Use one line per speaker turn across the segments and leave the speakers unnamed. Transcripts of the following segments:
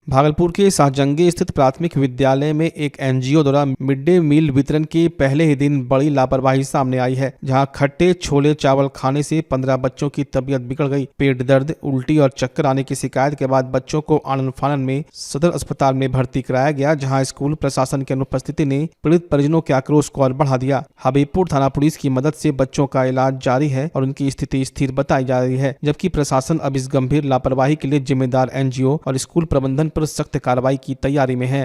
भागलपुर के शाहजंगी स्थित प्राथमिक विद्यालय में एक एनजीओ द्वारा मिड डे मील वितरण के पहले ही दिन बड़ी लापरवाही सामने आई है, जहां खट्टे छोले चावल खाने से 15 बच्चों की तबीयत बिगड़ गई। पेट दर्द, उल्टी और चक्कर आने की शिकायत के बाद बच्चों को आनन फानन में सदर अस्पताल में भर्ती कराया गया, जहाँ स्कूल प्रशासन की अनुपस्थिति ने पीड़ित परिजनों के आक्रोश को और बढ़ा दिया। हबीबपुर थाना पुलिस की मदद से बच्चों का इलाज जारी है और उनकी स्थिति स्थिर बताई जा रही है, जबकि प्रशासन अब इस गंभीर लापरवाही के लिए जिम्मेदार एनजीओ और स्कूल प्रबंधन पर सख्त कार्रवाई की तैयारी में है।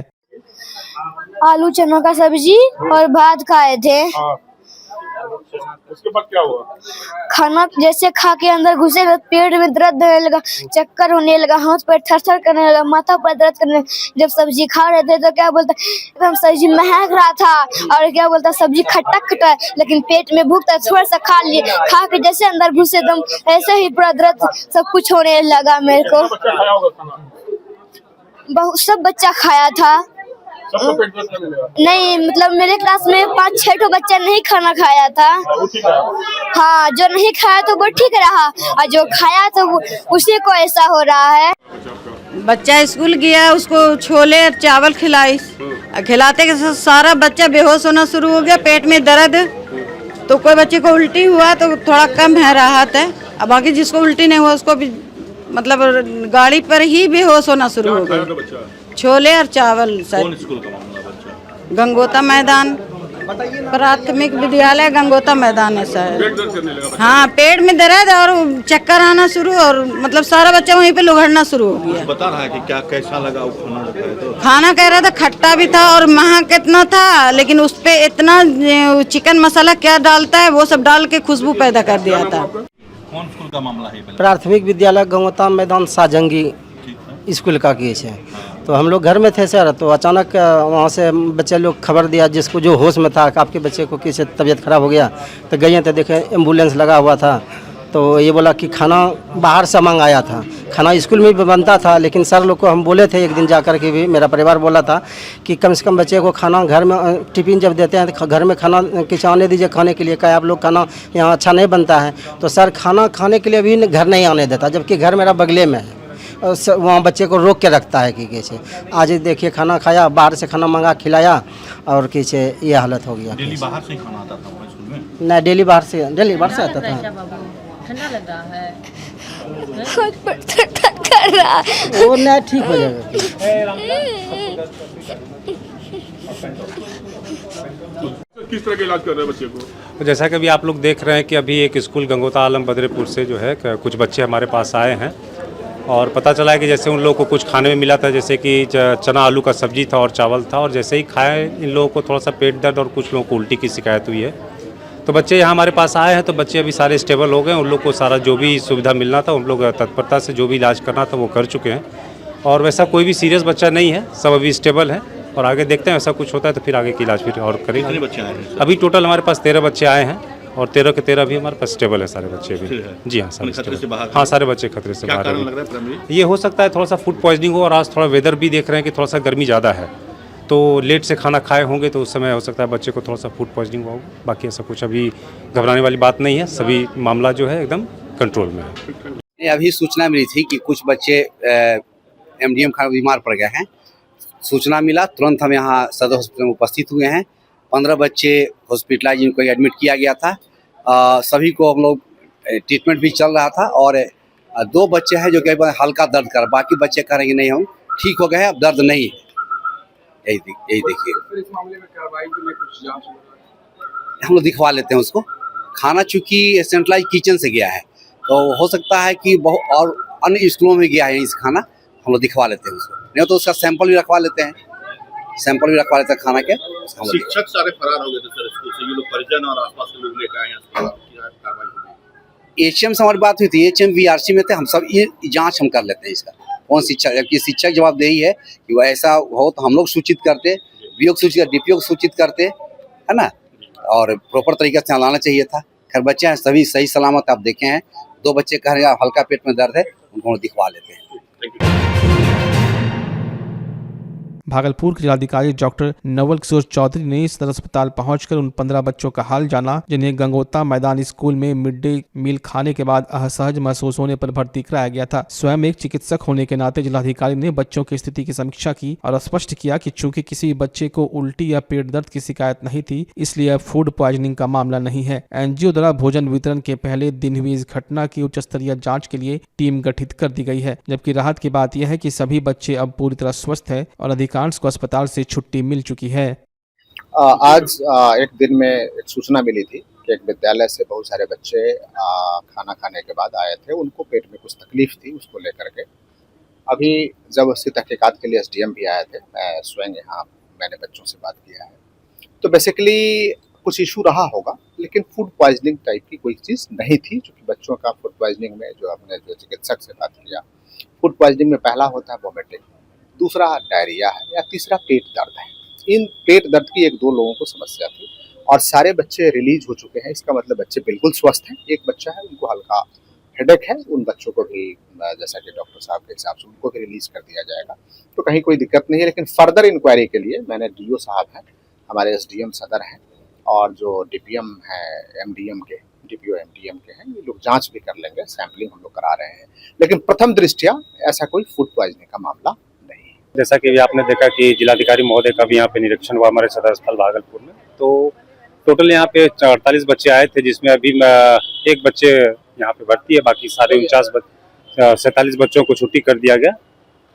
आलू चनों का सब्जी और भात खाए थे।
उसके बाद क्या हुआ?
खाना जैसे खा के अंदर घुसे पेट में दर्द होने लगा, चक्कर होने लगा, हाथ पैर थर-थर करने लगा, माथा पर दर्द करने लगा। जब सब्जी खा रहे थे तो क्या बोलता एकदम सब्जी महक रहा था और क्या बोलता सब्जी खट्टा खट्टा, लेकिन पेट में भूख था, थोड़ा सा खा लिए, खा के जैसे अंदर घुसे एकदम ऐसे ही पूरा दर्द सब कुछ होने लगा मेरे को।
बच्चा खाया होगा खाना?
बहुत सब बच्चा खाया था।
सबको पेट दर्द करने लगा?
नहीं, मतलब मेरे क्लास में 5-6 तो बच्चा नहीं खाना खाया था।
वो ठीक है?
हाँ, जो नहीं खाया तो वो ठीक रहा और जो खाया तो उसी को ऐसा हो रहा है।
बच्चा स्कूल गया, उसको छोले और चावल खिलाई, खिलाते के सारा बच्चा बेहोश होना शुरू हो गया, पेट में दर्द। तो कोई बच्चे को उल्टी हुआ तो थोड़ा कम है राहत है, और बाकी जिसको उल्टी नहीं हुआ उसको भी मतलब गाड़ी पर ही बेहोश होना शुरू हो गया। छोले और चावल।
कौन स्कूल का मामला बच्चा?
गंगोता मैदान, प्राथमिक विद्यालय गंगोता मैदान है सर।
पेट दर्द करने लगा?
हाँ, पेट में दर्द और चक्कर आना शुरू, और मतलब सारा बच्चा वहीं पे लुढ़कना शुरू हो गया।
बता रहा है कि क्या कैसा लगा वो खाना जो खाया तो?
खाना कह रहा था खट्टा भी था और महक इतना था, लेकिन उस पे इतना चिकन मसाला क्या डालता है वो सब डाल के खुशबू पैदा कर दिया था।
कौन स्कूल का मामला है?
प्राथमिक विद्यालय गंगोता मैदान शाहजंगी स्कूल का केस है। तो हम लोग घर में थे सर, तो अचानक वहाँ से बच्चे लोग खबर दिया, जिसको जो होश में था कि आपके बच्चे को किसी तबीयत खराब हो गया, तो गए थे, देखे एम्बुलेंस लगा हुआ था। तो ये बोला कि खाना बाहर से मंगाया था, खाना स्कूल में भी बनता था, लेकिन सर लोग को हम बोले थे एक दिन जाकर के भी, मेरा परिवार बोला था कि कम से कम बच्चे को खाना घर में टिफिन जब देते हैं तो घर में खाना खिंचवाने दीजिए खाने के लिए, क्या आप लोग खाना यहाँ अच्छा नहीं बनता है। तो सर खाना खाने के लिए भी घर नहीं आने देता, जबकि घर मेरा बगले में है, वहाँ बच्चे को रोक के रखता है कि कैसे। आज देखिए खाना खाया, बाहर से खाना मंगा खिलाया और कैसे ये हालत हो गया।
डेली बाहर से ही खाना आता था स्कूल में?
नहीं, डेली बाहर से आता था।
ठंडा लग रहा है,
कर रहा
वो नहीं ठीक हो जाएगा।
किस तरह का इलाज कर रहे हैं बच्चे को?
जैसा कि अभी आप लोग देख रहे हैं कि अभी एक स्कूल गंगोता आलम बद्रेपुर से जो है कुछ बच्चे हमारे पास आए हैं और पता चला है कि जैसे उन लोगों को कुछ खाने में मिला था, जैसे कि चना आलू का सब्जी था और चावल था, और जैसे ही खाए इन लोगों को थोड़ा सा पेट दर्द और कुछ लोगों को उल्टी की शिकायत हुई है। तो बच्चे यहाँ हमारे पास आए हैं, तो बच्चे अभी सारे स्टेबल हो गए, उन लोग को सारा जो भी सुविधा मिलना था उन लोग तत्परता से जो भी इलाज करना था वो कर चुके हैं, और वैसा कोई भी सीरियस बच्चा नहीं है, सब अभी स्टेबल है। और आगे देखते हैं ऐसा कुछ होता है तो फिर आगे की इलाज फिर और करेंगे।
कितने बच्चे आए हैं?
अभी टोटल हमारे पास 13 बच्चे आए हैं और 13 के 13 भी हमारे पास स्टेबल है, सारे बच्चे भी। जी हाँ, सारे
खतरे से बाहर?
हाँ, सारे बच्चे खतरे से बाहर
क्या कारण
हैं।
लग रहा है प्राइमरी?
ये हो सकता है थोड़ा सा फूड पॉइजनिंग हो, और आज थोड़ा वेदर भी देख रहे हैं कि थोड़ा सा गर्मी ज़्यादा है, तो लेट से खाना खाए होंगे तो उस समय हो सकता है बच्चे को थोड़ा सा फूड पॉइजनिंग होगा। बाकी ऐसा कुछ अभी घबराने वाली बात नहीं है, सभी मामला जो है एकदम कंट्रोल में है।
अभी सूचना मिली थी कि कुछ बच्चे एमडीएम खाना बीमार पड़ गए हैं। सूचना मिला, तुरंत हम यहाँ सदर हॉस्पिटल में उपस्थित हुए हैं। 15 बच्चे हॉस्पिटलाइज, जिनको एडमिट किया गया था। सभी को हम लोग ट्रीटमेंट भी चल रहा था, और 2 बच्चे हैं जो कि हल्का दर्द कर, बाकी बच्चे कह रहे हैं कि नहीं हम ठीक हो गए हैं, अब दर्द नहीं है। यही देखिए।
इस मामले में कार्रवाई के लिए कुछ जांच
हम लोग दिखवा लेते हैं उसको। खाना चूँकि सेंट्रलाइज किचन से गया है, तो हो सकता है कि बहुत और अन्य स्कूलों में गया है इस खाना, हम लोग दिखवा लेते हैं उसको। नहीं तो उसका सैंपल भी रखवा लेते हैं, खाना के।
शिक्षक सारे फरार हो गए थे सर स्कूल से, ये लोग परिजन और आसपास के लोग लेकर आए हैं।
एचएम से हमारी बात हुई थी, एचएम वीआरसी में थे, हम सब ये जांच हम कर लेते हैं इसका कौन शिक्षक, जबकि शिक्षक जवाबदेही है कि वो ऐसा हो तो हम लोग सूचित करते, बीओ सूचित, डीपीओ को सूचित करते, है ना, और प्रॉपर तरीके से चलाना चाहिए था। खैर बच्चे हैं सभी सही सलामत, आप देखे हैं। 2 बच्चे कह रहे हैं हल्का पेट में दर्द है, उनको दिखवा लेते हैं।
भागलपुर के जिलाधिकारी डॉक्टर नवल किशोर चौधरी ने सदर अस्पताल पहुंचकर उन 15 बच्चों का हाल जाना जिन्हें गंगोता मैदान स्कूल में मिड डे मील खाने के बाद असहज महसूस होने पर भर्ती कराया गया था। स्वयं एक चिकित्सक होने के नाते जिलाधिकारी ने बच्चों की स्थिति की समीक्षा की और स्पष्ट किया कि चूंकि किसी भी बच्चे को उल्टी या पेट दर्द की शिकायत नहीं थी, इसलिए अब फूड पॉइजनिंग का मामला नहीं है। एनजीओ द्वारा भोजन वितरण के पहले दिन हुई इस घटना की उच्च स्तरीय जांच के लिए टीम गठित कर दी गई है। जबकि राहत की बात यह है कि सभी बच्चे अब पूरी तरह स्वस्थ हैं और अधिकांश को अस्पताल से छुट्टी मिल चुकी है।
आज एक दिन में एक सूचना मिली थी कि एक विद्यालय से बहुत सारे बच्चे खाना खाने के बाद आए थे, उनको पेट में कुछ तकलीफ थी, उसको लेकर के अभी जब उसकी तहकीकात के लिए एसडीएम भी आए थे। मैं स्वयं यहाँ मैंने बच्चों से बात किया है, तो बेसिकली कुछ इशू रहा होगा, लेकिन फूड पॉइजनिंग टाइप की कोई चीज़ नहीं थी। क्योंकि बच्चों का फूड पॉइजनिंग में जो हमने जो चिकित्सक से बात किया, फूड पॉइजनिंग में पहला होता है वोमिटिंग, दूसरा डायरिया है या तीसरा पेट दर्द है। इन पेट दर्द की 1-2 लोगों को समस्या थी और सारे बच्चे रिलीज हो चुके हैं। इसका मतलब बच्चे बिल्कुल स्वस्थ हैं। एक बच्चा है उनको हल्का हेडेक है, उन बच्चों को भी जैसा कि डॉक्टर साहब के हिसाब से उनको भी रिलीज कर दिया जाएगा, तो कहीं कोई दिक्कत नहीं है। लेकिन फर्दर इंक्वायरी के लिए मैंने डीओ साहब हैं, हमारे एसडीएम सदर हैं और जो डीपीएम है एमडीएम के, डीपीओ एमडीएम के हैं, ये लोग जांच भी कर लेंगे, सैंपलिंग हम लोग करा रहे हैं। लेकिन प्रथम दृष्टया ऐसा कोई फूड पॉइजनिंग का मामला नहीं है।
जैसा कि आपने देखा कि जिलाधिकारी महोदय का भी यहाँ पे निरीक्षण हुआ हमारे सदर अस्पताल भागलपुर में, तो टोटल यहाँ पे 48 बच्चे आए थे, जिसमें अभी एक बच्चे यहाँ पे भर्ती है, बाकी सारे 47 बच्चों को छुट्टी कर दिया गया।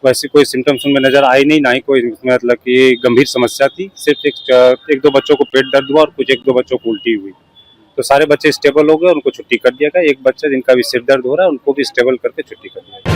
वैसे कोई सिम्टम्स उनमें नजर आई नहीं, ना ही कोई मतलब कि गंभीर समस्या थी। सिर्फ एक दो बच्चों को पेट दर्द हुआ और कुछ 1-2 बच्चों को उल्टी हुई, तो सारे बच्चे स्टेबल हो गए, उनको छुट्टी कर दिया गया। एक बच्चा जिनका भी सिर दर्द हो रहा है उनको भी स्टेबल करके छुट्टी कर दिया गया।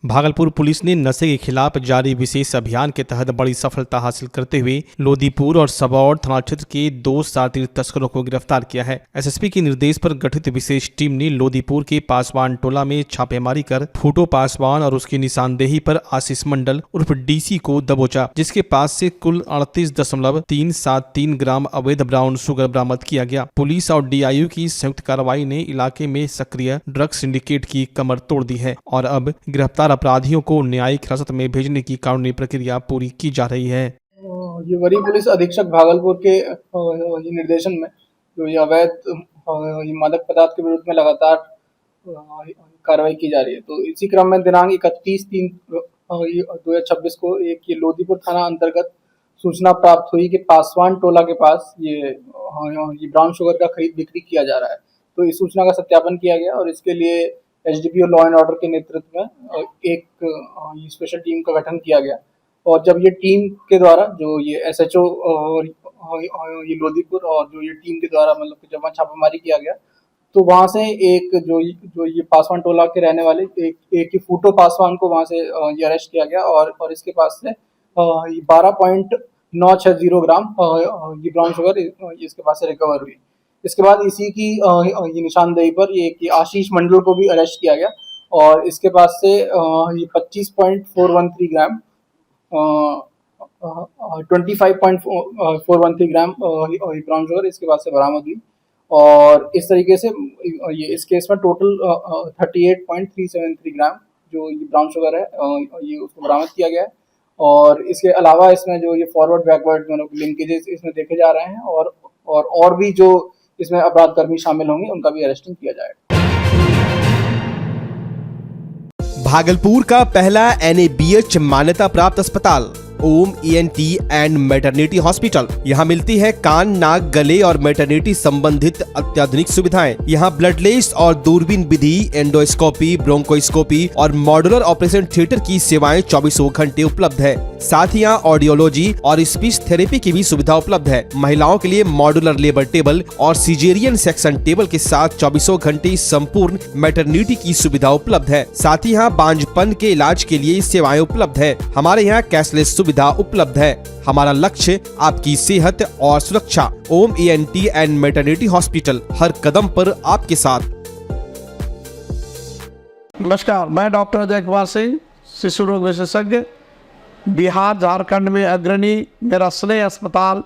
भागलपुर पुलिस ने नशे के खिलाफ जारी विशेष अभियान के तहत बड़ी सफलता हासिल करते हुए लोदीपुर और सबौर थाना क्षेत्र के 2 शातिर तस्करों को गिरफ्तार किया है। एसएसपी के निर्देश पर गठित विशेष टीम ने लोदीपुर के पासवान टोला में छापेमारी कर फूटो पासवान और उसकी निशानदेही पर आशीष मंडल उर्फ डीसी को दबोचा, जिसके पास से कुल 38.373 ग्राम अवैध ब्राउन शुगर बरामद किया गया। पुलिस और डीआईयू की संयुक्त कार्रवाई ने इलाके में सक्रिय ड्रग सिंडिकेट की कमर तोड़ दी है और अब गिरफ्तार अपराधियों को न्यायिक हिरासत में भेजने की कानूनी प्रक्रिया पूरी की जा रही है।
ये वरीय पुलिस अधीक्षक भागलपुर के निर्देशन में जो ये अवैध मादक पदार्थ के विरुद्ध में लगातार कार्रवाई की जा रही है, तो इसी क्रम में दिनांक 31/3/2026 को एक ये लोदीपुर थाना अंतर्गत सूचना प्राप्त हुई कि पासवान टोला के पास ये ब्राउन शुगर का खरीद बिक्री किया जा रहा है। तो इस सूचना का सत्यापन किया गया और इसके लिए एसडीपीओ लॉ एंड ऑर्डर के नेतृत्व में एक स्पेशल टीम का गठन किया गया। और जब ये टीम के द्वारा जो ये एसएचओ और ये लोदीपुर और जो ये टीम के द्वारा मतलब जब वहाँ छापामारी किया गया, तो वहाँ से एक जो ये पासवान टोला के रहने वाले एक ही फूटो पासवान को वहाँ से ये अरेस्ट किया गया और इसके पास से 12.960 ग्राम ये ब्राउन शुगर इसके पास से रिकवर हुई। इसके बाद इसी की ये निशानदेही पर ये आशीष मंडल को भी अरेस्ट किया गया और इसके पास से ये 25.413 ग्राम 25.413 ग्राम ब्राउन शुगर इसके पास से बरामद हुई। और इस तरीके से ये इस केस में टोटल 38.373 ग्राम जो ये ब्राउन शुगर है ये उसको बरामद किया गया है। और इसके अलावा इसमें जो ये फॉरवर्ड बैकवर्ड लिंकेजेस इसमें देखे जा रहे हैं और भी जो इसमें अपराध कर्मी शामिल होंगे उनका भी अरेस्टिंग किया जाएगा।
भागलपुर का पहला NABH मान्यता प्राप्त अस्पताल ओम ENT एंड मैटरनिटी हॉस्पिटल। यहाँ मिलती है कान, नाक, गले और मैटरनिटी संबंधित अत्याधुनिक सुविधाएं। यहाँ ब्लडलेस और दूरबीन विधि, एंडोस्कोपी, ब्रोंकोस्कोपी और मॉड्यूलर ऑपरेशन थिएटर की सेवाएं 24 घंटे उपलब्ध है। साथ ही यहाँ ऑडियोलॉजी और स्पीच थेरेपी की भी सुविधा उपलब्ध है। महिलाओं के लिए मॉड्यूलर लेबर टेबल और सिजेरियन सेक्शन टेबल के साथ 24 घंटे संपूर्ण मैटरनिटी की सुविधा उपलब्ध है। साथ ही यहाँ बांझपन के इलाज के लिए सेवाएं उपलब्ध है। हमारे यहाँ कैशलेस सुविधा उपलब्ध है। हमारा लक्ष्य आपकी सेहत और सुरक्षा। ओम ENT एंड मैटरनिटी हॉस्पिटल, हर कदम पर आपके साथ।
नमस्कार, मैं डॉक्टर अजय कुमार सिंह, शिशु रोग विशेषज्ञ, बिहार झारखंड में अग्रणी मेरा स्नेह अस्पताल,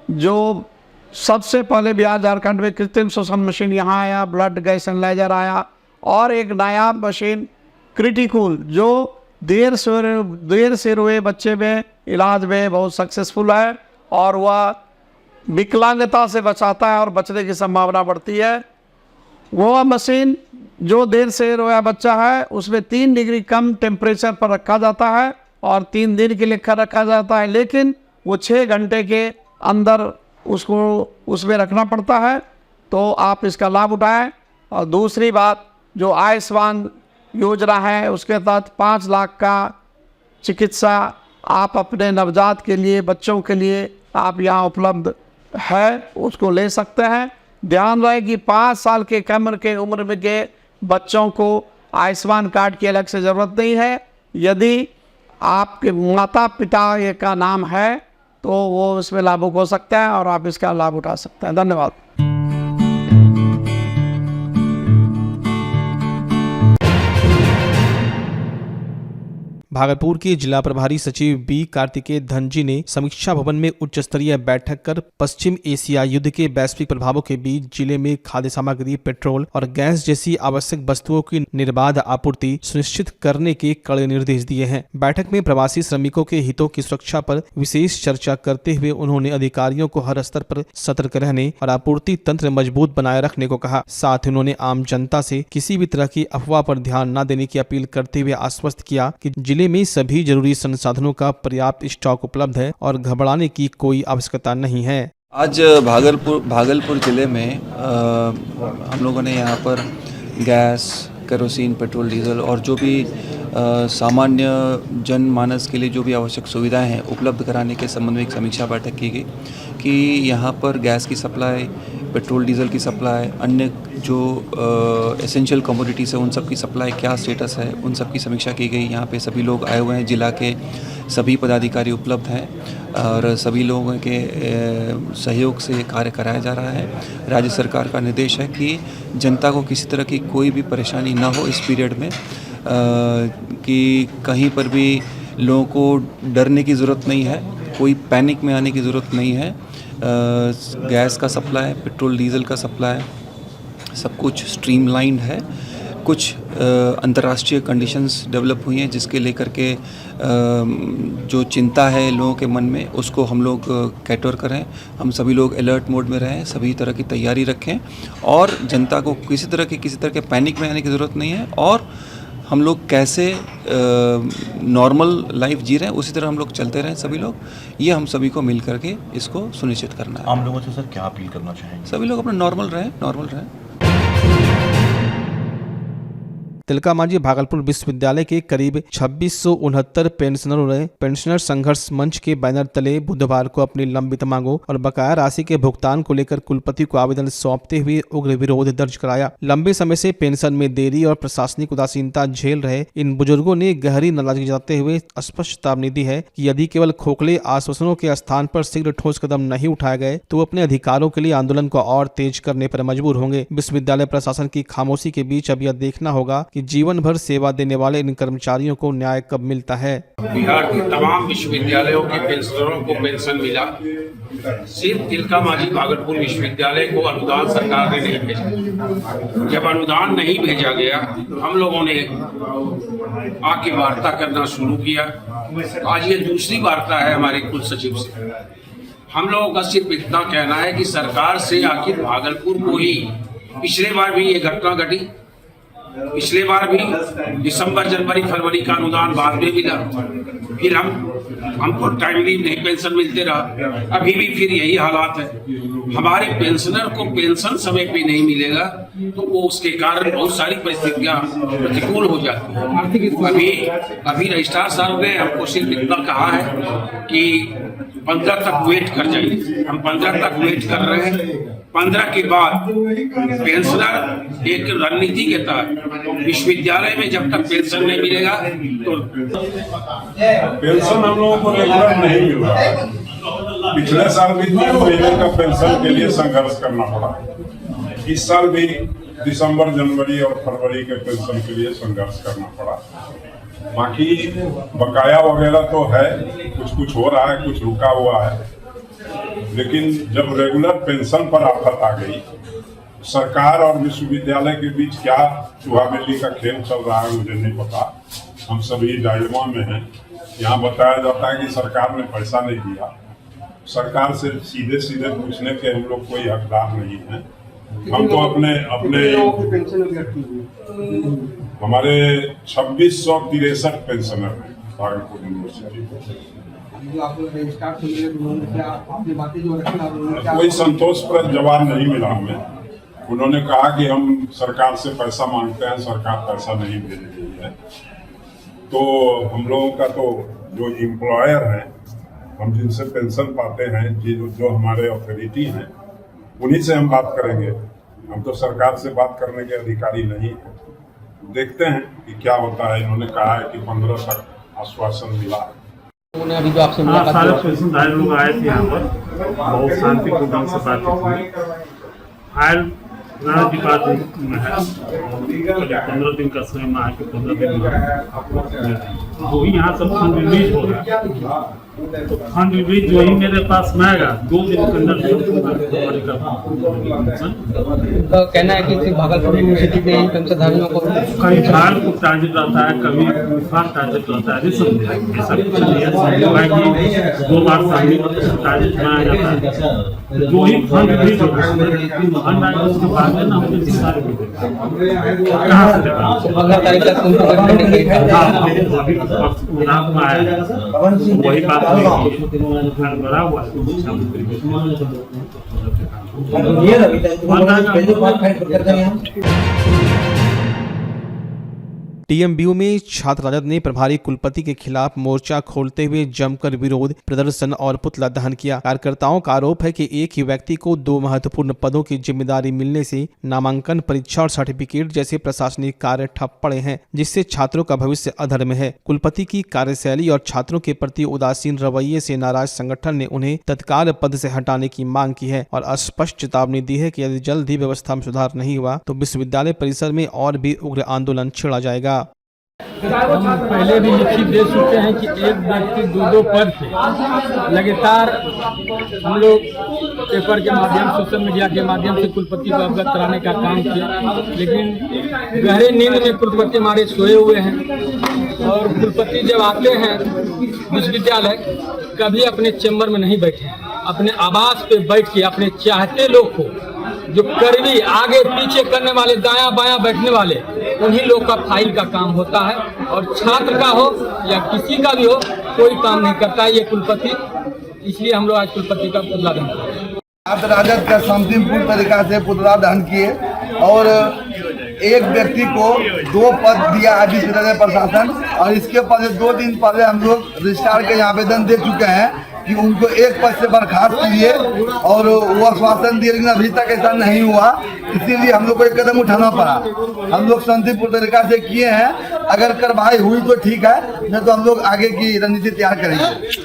जो सबसे पहले बिहार झारखंड में कृत्रिम श्वसन मशीन यहाँ आया, ब्लड गैस एनालाइजर आया और एक नायाब मशीन क्रिटिकूल जो देर से हुए बच्चे में इलाज में बहुत सक्सेसफुल है और वह विकलांगता से बचाता है और बचने की संभावना बढ़ती है। वो मशीन जो देर से रोया बच्चा है उसमें 3 डिग्री कम टेम्परेचर पर रखा जाता है और 3 दिन के लिए रखा जाता है, लेकिन वो 6 घंटे के अंदर उसको उसमें रखना पड़ता है। तो आप इसका लाभ उठाएं। और दूसरी बात, जो आयुष्मान योजना है उसके तहत 5 लाख का चिकित्सा आप अपने नवजात के लिए, बच्चों के लिए आप यहाँ उपलब्ध है, उसको ले सकते हैं। ध्यान रहे कि 5 साल के कम के उम्र में के बच्चों को आयुष्मान कार्ड की अलग से ज़रूरत नहीं है। यदि आपके माता पिता ये का नाम है तो वो इसमें लाभुक हो सकता है और आप इसका लाभ उठा सकते हैं। धन्यवाद।
भागलपुर के जिला प्रभारी सचिव बी कार्तिकेय धनजी ने समीक्षा भवन में उच्च स्तरीय बैठक कर पश्चिम एशिया युद्ध के वैश्विक प्रभावों के बीच जिले में खाद्य सामग्री, पेट्रोल और गैस जैसी आवश्यक वस्तुओं की निर्बाध आपूर्ति सुनिश्चित करने के कड़े निर्देश दिए हैं। बैठक में प्रवासी श्रमिकों के हितों की सुरक्षा पर विशेष चर्चा करते हुए उन्होंने अधिकारियों को हर स्तर पर सतर्क रहने और आपूर्ति तंत्र मजबूत बनाए रखने को कहा। साथ ही उन्होंने आम जनता से किसी भी तरह की अफवाह पर ध्यान न देने की अपील करते हुए आश्वस्त किया कि जिले में सभी जरूरी संसाधनों का पर्याप्त स्टॉक उपलब्ध है और घबराने की कोई आवश्यकता नहीं है।
आज भागलपुर जिले में हम लोगों ने यहाँ पर गैस, केरोसिन, पेट्रोल, डीजल और जो भी सामान्य जनमानस के लिए जो भी आवश्यक सुविधाएं हैं उपलब्ध कराने के संबंध में एक समीक्षा बैठक की गई कि यहाँ पर गैस की सप्लाई, पेट्रोल डीजल की सप्लाई, अन्य जो एसेंशियल कमोडिटीज़ है उन सब की सप्लाई क्या स्टेटस है, उन सब की समीक्षा की गई। यहाँ पे सभी लोग आए हुए हैं, जिला के सभी पदाधिकारी उपलब्ध हैं और सभी लोगों के सहयोग से कार्य कराया जा रहा है। राज्य सरकार का निर्देश है कि जनता को किसी तरह की कोई भी परेशानी ना हो इस पीरियड में, कि कहीं पर भी लोगों को डरने की ज़रूरत नहीं है, कोई पैनिक में आने की ज़रूरत नहीं है। गैस का सप्लाई, पेट्रोल डीजल का सप्लाई सब कुछ स्ट्रीमलाइंड है। कुछ अंतर्राष्ट्रीय कंडीशंस डेवलप हुई हैं जिसके लेकर के जो चिंता है लोगों के मन में उसको हम लोग कैटर करें। हम सभी लोग अलर्ट मोड में रहें, सभी तरह की तैयारी रखें और जनता को किसी तरह के पैनिक में आने की ज़रूरत नहीं है। और हम लोग कैसे नॉर्मल लाइफ जी रहे हैं उसी तरह हम लोग चलते रहें सभी लोग। ये हम सभी को मिल करके इसको सुनिश्चित करना है।
आम लोगों से सर क्या अपील करना चाहेंगे?
सभी लोग अपना नॉर्मल रहें।
तिलका मांझी भागलपुर विश्वविद्यालय के करीब 2669 पेंशनरों ने पेंशनर संघर्ष मंच के बैनर तले बुधवार को अपनी लंबित मांगों और बकाया राशि के भुगतान को लेकर कुलपति को आवेदन सौंपते हुए उग्र विरोध दर्ज कराया। लंबे समय से पेंशन में देरी और प्रशासनिक उदासीनता झेल रहे इन बुजुर्गों ने गहरी नाराजगी जताते हुए स्पष्ट चेतावनी दी है कि यदि केवल खोखले आश्वासनों के स्थान पर शीघ्र ठोस कदम नहीं उठाए गए तो अपने अधिकारों के लिए आंदोलन को और तेज करने पर मजबूर होंगे। विश्वविद्यालय प्रशासन की खामोशी के बीच अब यह देखना होगा कि जीवन भर सेवा देने वाले इन कर्मचारियों को न्याय कब मिलता है।
बिहार के तमाम विश्वविद्यालयों के पेंशनरों को पेंशन मिला, सिर्फ तिलका मांझी भागलपुर विश्वविद्यालय को अनुदान सरकार ने नहीं भेजा। जब अनुदान नहीं भेजा गया हम लोगों ने आके वार्ता करना शुरू किया। आज ये दूसरी वार्ता है हमारे कुल सचिव से। हम लोगों का सिर्फ इतना कहना है कि सरकार से आखिर भागलपुर को ही, पिछले बार भी ये घटना घटी, पिछले बार भी दिसंबर, जनवरी, फरवरी का अनुदान बाद में मिला, फिर हमको टाइमली नहीं पेंशन मिलते रहा, अभी भी फिर यही हालात है। हमारे पेंशनर को पेंशन समय पे नहीं मिलेगा तो वो उसके कारण बहुत सारी परिस्थितियां प्रतिकूल हो जाती हैं। अभी रजिस्ट्रार साहब ने हमको सिर्फ इतना कहा है कि 15 तक वेट कर जाइए। हम 15 तक वेट कर रहे हैं। 15 के बाद पेंशनर एक रणनीति के तहत विश्वविद्यालय में जब तक पेंशन नहीं मिलेगा तो
पेंशन हम लोगों को रेगुलर नहीं मिल रहा। पिछले साल भी 3 महीने का पेंशन के लिए संघर्ष करना पड़ा। इस साल भी दिसंबर, जनवरी और फरवरी के पेंशन के लिए संघर्ष करना पड़ा। बाकी बकाया वगैरह तो है, कुछ हो रहा है, कुछ रुका हुआ है। लेकिन जब रेगुलर पेंशन पर आफत आ गई, सरकार और विश्वविद्यालय के बीच क्या चूहा बिल्ली का खेल चल रहा है मुझे नहीं पता। हम सभी डायलमा में हैं। यहाँ बताया जाता है कि सरकार ने पैसा नहीं दिया। सरकार से सीधे सीधे पूछने के हम लोग कोई हकदार नहीं है। हम तो अपने हमारे 2663 पेंशनर हैं भागलपुर यूनिवर्सिटी। कोई संतोषप्रद जवाब नहीं मिला हमें। उन्होंने कहा कि हम सरकार से पैसा मांगते हैं, सरकार पैसा नहीं भेज रही है। तो हम लोगों का तो जो एम्प्लॉयर हैं, हम जिनसे पेंशन पाते हैं, जो हमारे अथॉरिटी हैं, उन्हीं से हम बात करेंगे। हम तो सरकार से बात करने के अधिकारी नहीं हैं। देखते हैं कि क्या होता है। इन्होंने कहा है कि 15 तक आश्वासन मिला है।
अभी जो आपसे
सारे पेंशनधारी लोग आए थे यहाँ पर, बहुत शांतिपूर्ण ढंग से बातचीत हुई। फाइल डिपार्टमेंट में है, 15 दिन का समय में आके 15 दिन में जो ही यहाँ सब फंड रिलीज हो रहा है। तो फंड रिलीज जो ही मेरे पास में आएगा 2 दिन के अंदर
कहना है कि सिर्फ भागलपुर यूनिवर्सिटी के ही पेंशनधारियों को
कभी भागलपुर टारगेट रहता है, कभी विभाग टारगेट रहता है। ऐसा कुछ नहीं है। 2 बार टारगेट बनाया जाता है। जो ही फंड रिलीज होगा फंड आएगा, उसके बाद में ना हम सारे कहाँ से रात में आया वही बात बड़ा हुआ।
टीएमबीयू में छात्र राजद ने प्रभारी कुलपति के खिलाफ मोर्चा खोलते हुए जमकर विरोध प्रदर्शन और पुतला दहन किया। कार्यकर्ताओं का आरोप है कि एक ही व्यक्ति को 2 महत्वपूर्ण पदों की जिम्मेदारी मिलने से नामांकन, परीक्षा और सर्टिफिकेट जैसे प्रशासनिक कार्य ठप पड़े हैं, जिससे छात्रों का भविष्य अधर में है। कुलपति की कार्यशैली और छात्रों के प्रति उदासीन रवैये से नाराज संगठन ने उन्हें तत्काल पद से हटाने की मांग की है और स्पष्ट चेतावनी दी है कि यदि जल्द ही व्यवस्था में सुधार नहीं हुआ तो विश्वविद्यालय परिसर में और भी उग्र आंदोलन छेड़ा जाएगा।
हम पहले भी लिखित दे चुके हैं कि एक व्यक्ति 2 पद पे लगातार हम लोग पेपर के माध्यम, सोशल मीडिया के माध्यम से कुलपति को अवगत कराने का काम किया, लेकिन गहरे नींद में कुलपति हमारे सोए हुए हैं। और कुलपति जब आते हैं विश्वविद्यालय, कभी अपने चैम्बर में नहीं बैठे, अपने आवास पे बैठ के अपने चाहते लोग को, जो कर्मी आगे पीछे करने वाले, दायां बायां बैठने वाले, उन्हीं लोग का फाइल का काम होता है। और छात्र का हो या किसी का भी हो, कोई काम नहीं करता है ये कुलपति। इसलिए हम लोग आज कुलपति का पुतला दहन किए।
राजद का शांतिपूर्ण तरीका से पुतला दहन किए और एक व्यक्ति को 2 पद दिया है विश्वविद्यालय प्रशासन। और इसके पहले 2 दिन पहले हम लोग रजिस्ट्रार के आवेदन दे चुके हैं कि उनको एक पद से बर्खास्त कीजिए, और वो आश्वासन दिए, लेकिन अभी तक ऐसा नहीं हुआ। इसीलिए हम लोग को एक कदम उठाना पड़ा। हम लोग शांतिपूर्ण तरीका से किए हैं। अगर कार्रवाई हुई तो ठीक है, नहीं तो हम लोग आगे की रणनीति तैयार करेंगे।